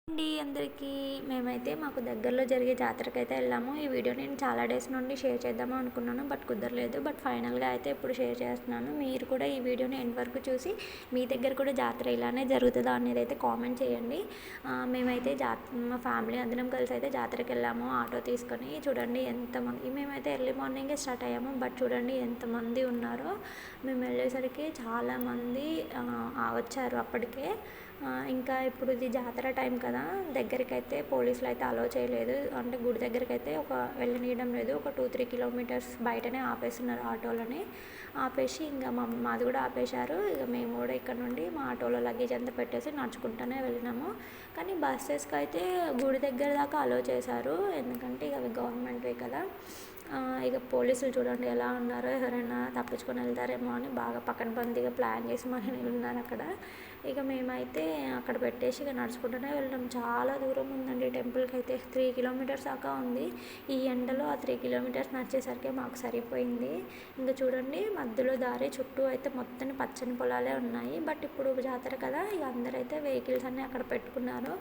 అండి అందరికీ మేమైతే మాకు దగ్గరలో జరిగే జాతరకైతే వెళ్ళాము. ఈ వీడియో నేను చాలా డేస్ నుండి షేర్ చేద్దాము అనుకున్నాను, బట్ కుదరలేదు. బట్ ఫైనల్గా అయితే ఇప్పుడు షేర్ చేస్తున్నాను. మీరు కూడా ఈ వీడియోని ఎండ్ వరకు చూసి మీ దగ్గర కూడా జాతర ఇలానే జరుగుతుందా అనేది అయితే కామెంట్ చేయండి. మేమైతే మా ఫ్యామిలీ అందరం కలిసి అయితే జాతరకి వెళ్ళాము ఆటో తీసుకొని. చూడండి ఎంతమంది, మేమైతే ఎర్లీ మార్నింగే స్టార్ట్ అయ్యాము, బట్ చూడండి ఎంతమంది ఉన్నారో. మేము వెళ్ళేసరికి చాలామంది వచ్చారు అప్పటికే. ఇంకా ఇప్పుడు ఇది జాతర టైం కదా, దగ్గరికి అయితే పోలీసులు అయితే అలో చేయలేదు. అంటే గుడి దగ్గరికి అయితే వెళ్ళనీయడం లేదు. ఒక 2-3 కిలోమీటర్స్ బయటనే ఆపేస్తున్నారు ఆటోలని. ఆపేసి ఇంకా మాది కూడా ఆపేశారు. ఇక మేము కూడా ఇక్కడ నుండి మా ఆటోలో లగేజ్ అంతా పెట్టేసి నడుచుకుంటూనే వెళ్ళినాము. కానీ బస్సెస్కి అయితే గుడి దగ్గర దాకా అలో చేశారు, ఎందుకంటే ఇక అవి గవర్నమెంట్వే కదా. ఇక పోలీసులు చూడండి ఎలా ఉన్నారో, ఎవరైనా తప్పించుకొని వెళ్తారేమో అని బాగా పకడ్బందీగా ప్లాన్ చేసి మరి ఉన్నారు అక్కడ. ఇక మేమైతే అక్కడ పెట్టేసి ఇక నడుచుకుంటూనే వెళ్ళాం. చాలా దూరం ఉందండి టెంపుల్కి అయితే, 3 కిలోమీటర్స్ దాకా ఉంది. ఈ ఎండలో ఆ 3 కిలోమీటర్స్ నడిచేసరికి మాకు సరిపోయింది. ఇంకా చూడండి మధ్యలో దారి చుట్టూ అయితే మొత్తం పచ్చని పొలాలే ఉన్నాయి. బట్ ఇప్పుడు జాతర కదా, ఇక అందరైతే వెహికల్స్ అన్నీ అక్కడ పెట్టుకున్నారు.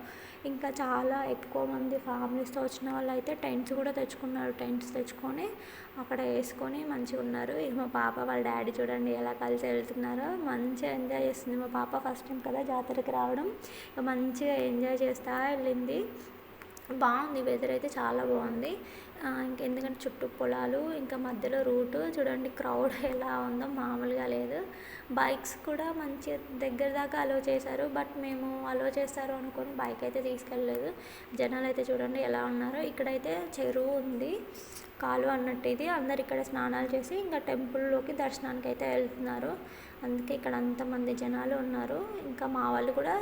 ఇంకా చాలా ఎక్కువ మంది ఫ్యామిలీస్తో వచ్చిన వాళ్ళు అయితే టెంట్స్ కూడా తెచ్చుకున్నారు. టెంట్స్ తెచ్చుకొని అక్కడ వేసుకొని మంచిగా ఉన్నారు. ఇక మా పాప వాళ్ళ డాడీ చూడండి ఎలా కలిసి వెళ్తున్నారో, మంచిగా ఎంజాయ్ చేస్తుంది. మా పాప ఫస్ట్ టైం కదా జాతరకి రావడం, ఇక మంచిగా ఎంజాయ్ చేస్తూ వెళ్ళింది. బాగుంది, వెదర్ అయితే చాలా బాగుంది. ఎందుకంటే చుట్టూ పొలాలు, ఇంకా మధ్యలో రూటు చూడండి, క్రౌడ్ ఎలా ఉందో మామూలుగా లేదు. బైక్స్ కూడా మంచి దగ్గర దాకా అలో చేశారు, బట్ మేము అలో చేస్తారు అనుకొని బైక్ అయితే తీసుకెళ్ళలేదు. జనాలు అయితే చూడండి ఎలా ఉన్నారో. ఇక్కడైతే చెరువు ఉంది, కాలువ అన్నట్టు ఇది. అందరు ఇక్కడ స్నానాలు చేసి ఇంకా టెంపుల్లోకి దర్శనానికి అయితే వెళ్తున్నారు. అందుకే ఇక్కడ అంతమంది జనాలు ఉన్నారు. ఇంకా మా వాళ్ళు కూడా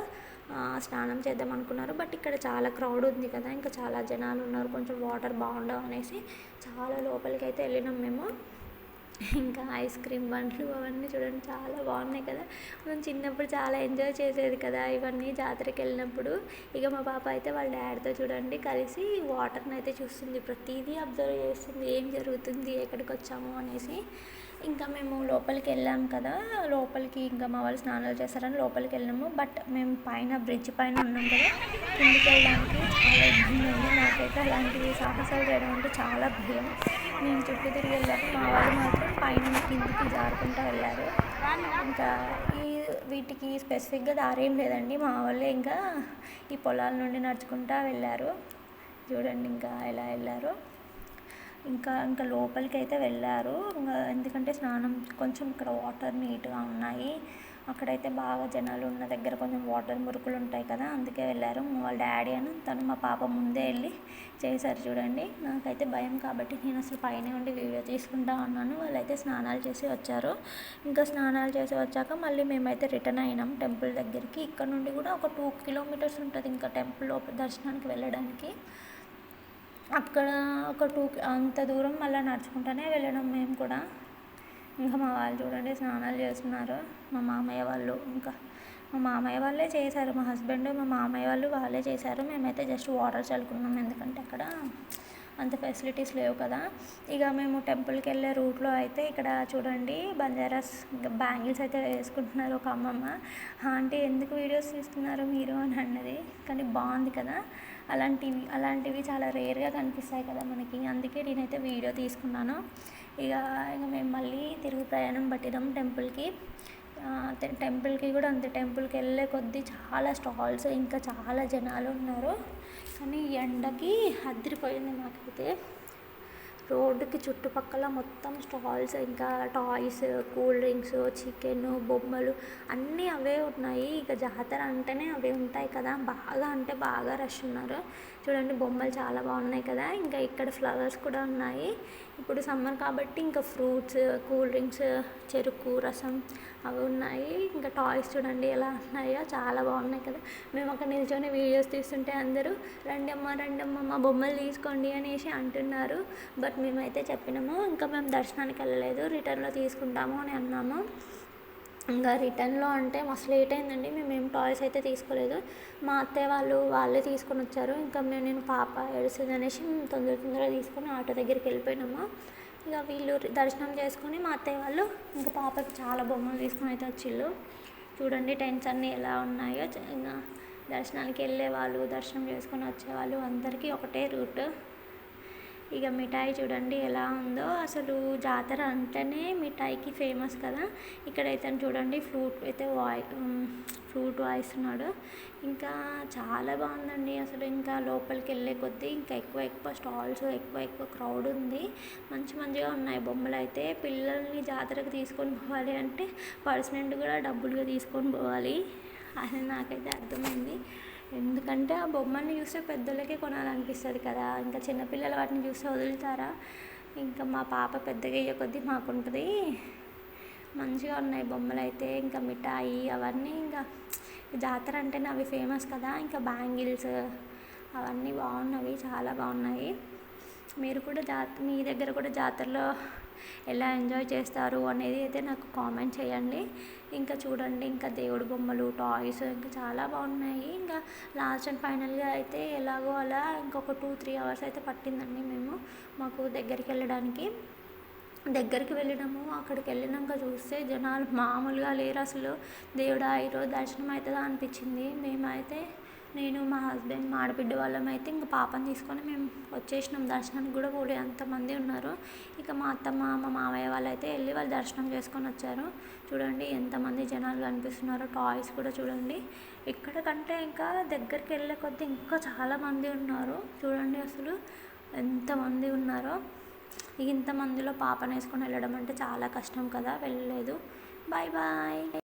స్నానం చేద్దాం అనుకున్నారు, బట్ ఇక్కడ చాలా క్రౌడ్ ఉంది కదా, ఇంకా చాలా జనాలు ఉన్నారు, కొంచెం వాటర్ బాగుండవు అనేసి చాలా లోపలికి అయితే వెళ్ళినాం మేము. ఇంకా ఐస్ క్రీమ్ బండ్లు అవన్నీ చూడండి చాలా బాగున్నాయి కదా. మనం చిన్నప్పుడు చాలా ఎంజాయ్ చేసేది కదా ఇవన్నీ జాతరకి వెళ్ళినప్పుడు. ఇక మా పాప అయితే వాళ్ళ డాడీతో చూడండి కలిసి వాటర్ని అయితే చూస్తుంది, ప్రతిదీ అబ్జర్వ్ చేస్తుంది, ఏం జరుగుతుంది, ఎక్కడికి వచ్చాము అనేసి. ఇంకా మేము లోపలికి వెళ్ళాము కదా, లోపలికి ఇంకా మా వాళ్ళు స్నానాలు చేస్తారని లోపలికి వెళ్ళాము. బట్ మేము పైన బ్రిడ్జ్ పైన ఉన్నాం కదా, కిందికి వెళ్ళడానికి చాలా ఇబ్బంది ఉంది. నాకైతే అలాంటివి సాహసాలు చేయడం అంటే చాలా భయం. నేను చుట్టూ తిరిగి వెళ్ళాను, మా వాళ్ళు మాత్రం పైన కిందికి జారుకుంటూ వెళ్ళారు. ఇంకా వీటికి స్పెసిఫిక్గా దారి ఏం లేదండి, మా వాళ్ళే ఇంకా ఈ పొలాల నుండి నడుచుకుంటూ వెళ్ళారు. చూడండి ఇంకా ఎలా వెళ్ళారు. ఇంకా లోపలికి అయితే వెళ్ళారు. ఎందుకంటే స్నానం కొంచెం ఇక్కడ వాటర్ నీట్గా ఉన్నాయి, అక్కడైతే బాగా జనాలు ఉన్న దగ్గర కొంచెం వాటర్ మురుకులు ఉంటాయి కదా, అందుకే వెళ్ళారు. వాళ్ళ డాడీ అని తను మా పాప ముందే వెళ్ళి చేశారు. చూడండి నాకైతే భయం కాబట్టి నేను అసలు పైన ఉండి వీడియో తీసుకుంటా ఉన్నాను. వాళ్ళైతే స్నానాలు చేసి వచ్చారు. ఇంకా స్నానాలు చేసి వచ్చాక మళ్ళీ మేమైతే రిటర్న్ అయినాం టెంపుల్ దగ్గరికి. ఇక్కడ నుండి కూడా ఒక 2 కిలోమీటర్స్ ఉంటుంది ఇంకా టెంపుల్ లోపల దర్శనానికి వెళ్ళడానికి. అక్కడ ఒక అంత దూరం మళ్ళీ నడుచుకుంటూనే వెళ్ళడం మేము కూడా. ఇంకా మా వాళ్ళు చూడండి స్నానాలు చేస్తున్నారు, మా మామయ్య వాళ్ళు. ఇంకా మా మామయ్య వాళ్ళే చేశారు, మా హస్బెండ్ మా మామయ్య వాళ్ళే చేశారు. మేమైతే జస్ట్ వాటర్ చల్లుకున్నాం, ఎందుకంటే అక్కడ అంత ఫెసిలిటీస్ లేవు కదా. ఇక మేము టెంపుల్కి వెళ్ళే రూట్లో అయితే ఇక్కడ చూడండి బంజారాస్ బ్యాంగిల్స్ అయితే వేసుకుంటున్నారు ఒక అమ్మమ్మ. ఆంటీ ఎందుకు వీడియోస్ తీస్తున్నారు మీరు అని అన్నది, కానీ బాగుంది కదా. అలాంటివి చాలా రేర్గా కనిపిస్తాయి కదా మనకి, అందుకే నేనైతే వీడియో తీసుకున్నాను. ఇక మేము మళ్ళీ తిరుగు ప్రయాణం పట్టినాం టెంపుల్కి. టెంపుల్కి కూడా అంతే, టెంపుల్కి వెళ్ళే కొద్దీ చాలా స్టాల్స్, ఇంకా చాలా జనాలు ఉన్నారు. కానీ ఎండకి అదిరిపోయింది మాకైతే. రోడ్డుకి చుట్టుపక్కల మొత్తం స్టాల్స్, ఇంకా టాయ్స్, కూల్ డ్రింక్స్, చికెన్, బొమ్మలు అన్నీ అవే ఉన్నాయి. ఇక జాతర అంటేనే అవే ఉంటాయి కదా, బాగా అంటే బాగా రష్ ఉన్నారు. చూడండి బొమ్మలు చాలా బాగున్నాయి కదా. ఇంకా ఇక్కడ ఫ్లవర్స్ కూడా ఉన్నాయి. ఇప్పుడు సమ్మర్ కాబట్టి ఇంకా ఫ్రూట్స్, కూల్ డ్రింక్స్, చెరుకు రసం అవి ఉన్నాయి. ఇంకా టాయ్స్ చూడండి ఎలా ఉన్నాయో, చాలా బాగున్నాయి కదా. మేము అక్కడ నిల్చొని వీడియోస్ తీస్తుంటే అందరూ రండి అమ్మ మా బొమ్మలు తీసుకోండి అనేసి అంటున్నారు. బట్ మేమైతే చెప్పినాము ఇంకా మేము దర్శనానికి వెళ్ళలేదు, రిటర్న్లో తీసుకుంటాము అని అన్నాము. ఇంకా రిటర్న్లో అంటే మస్తు లేట్ అయిందండి, మేమేం టాయ్స్ అయితే తీసుకోలేదు. మా అత్తయ్య వాళ్ళే తీసుకొని వచ్చారు. ఇంకా నేను పాప ఏడుస్తుంది అనేసి తొందరగా తీసుకొని ఆటో దగ్గరికి వెళ్ళిపోయినాము. ఇక వీళ్ళు దర్శనం చేసుకొని మా అత్తయ్య వాళ్ళు ఇంకా పాపకి చాలా బొమ్మలు తీసుకొని అయితే వచ్చిళ్ళు. చూడండి టెంట్స్ అన్నీ ఎలా ఉన్నాయో. ఇంకా దర్శనానికి వెళ్ళే వాళ్ళు, దర్శనం చేసుకొని వచ్చేవాళ్ళు అందరికీ ఒకటే రూట్. ఇక మిఠాయి చూడండి ఎలా ఉందో. అసలు జాతర అంటేనే మిఠాయికి ఫేమస్ కదా. ఇక్కడైతే చూడండి ఫ్లూట్ వాయిస్తున్నాడు. ఇంకా చాలా బాగుందండి. అసలు ఇంకా లోపలికి వెళ్ళే కొద్దీ ఇంకా ఎక్కువ స్టాల్స్, ఎక్కువ క్రౌడ్ ఉంది. మంచిగా ఉన్నాయి బొమ్మలు అయితే. పిల్లల్ని జాతరకు తీసుకొని పోవాలి అంటే పర్సనెంట్ కూడా డబ్బులుగా తీసుకొని పోవాలి అని నాకైతే అర్థమైంది. ఎందుకంటే ఆ బొమ్మల్ని చూస్తే పెద్దలకే కొనాలనిపిస్తుంది కదా. ఇంకా చిన్నపిల్లలు వాటిని చూస్తే వదులుతారా. ఇంకా మా పాప పెద్దగా అయ్యే కొద్దీ మాకుంటుంది. మంచిగా ఉన్నాయి బొమ్మలు అయితే. ఇంకా మిఠాయి అవన్నీ ఇంకా జాతర అంటేనే అవి ఫేమస్ కదా. ఇంకా బ్యాంగిల్స్ అవన్నీ బాగున్నవి, చాలా బాగున్నాయి. మీరు కూడా మీ దగ్గర కూడా జాతరలో ఎలా ఎంజాయ్ చేస్తారు అనేది అయితే నాకు కామెంట్ చేయండి. ఇంకా చూడండి, ఇంకా దేవుడి బొమ్మలు, టాయ్స్ ఇంకా చాలా బాగున్నాయి. ఇంకా లాస్ట్ అండ్ ఫైనల్గా అయితే ఎలాగో అలా ఇంకొక 2-3 అవర్స్ అయితే పట్టిందండి మాకు దగ్గరికి వెళ్ళడము. అక్కడికి వెళ్ళినాక చూస్తే జనాలు మామూలుగా లేరు అసలు. దేవుడా ఈరోజు దర్శనం అవుతుందా అనిపించింది. నేను మా హస్బెండ్, మా ఆడబిడ్డ వాళ్ళమైతే ఇంకా పాపని తీసుకొని మేము వచ్చేసినాం. దర్శనానికి కూడా పోలే, అంతమంది ఉన్నారు. ఇక మా అత్తమ్మ, మా మామయ్య వాళ్ళైతే వెళ్ళి వాళ్ళు దర్శనం చేసుకొని వచ్చారు. చూడండి ఎంతమంది జనాలు కనిపిస్తున్నారో. టాయ్స్ కూడా చూడండి. ఇక్కడ కంటే ఇంకా దగ్గరికి వెళ్ళే కొద్దీ ఇంకా చాలామంది ఉన్నారు. చూడండి అసలు ఎంతమంది ఉన్నారో. ఇంతమందిలో పాపను వేసుకొని వెళ్ళడం అంటే చాలా కష్టం కదా. వెళ్ళలేదు. Bye bye.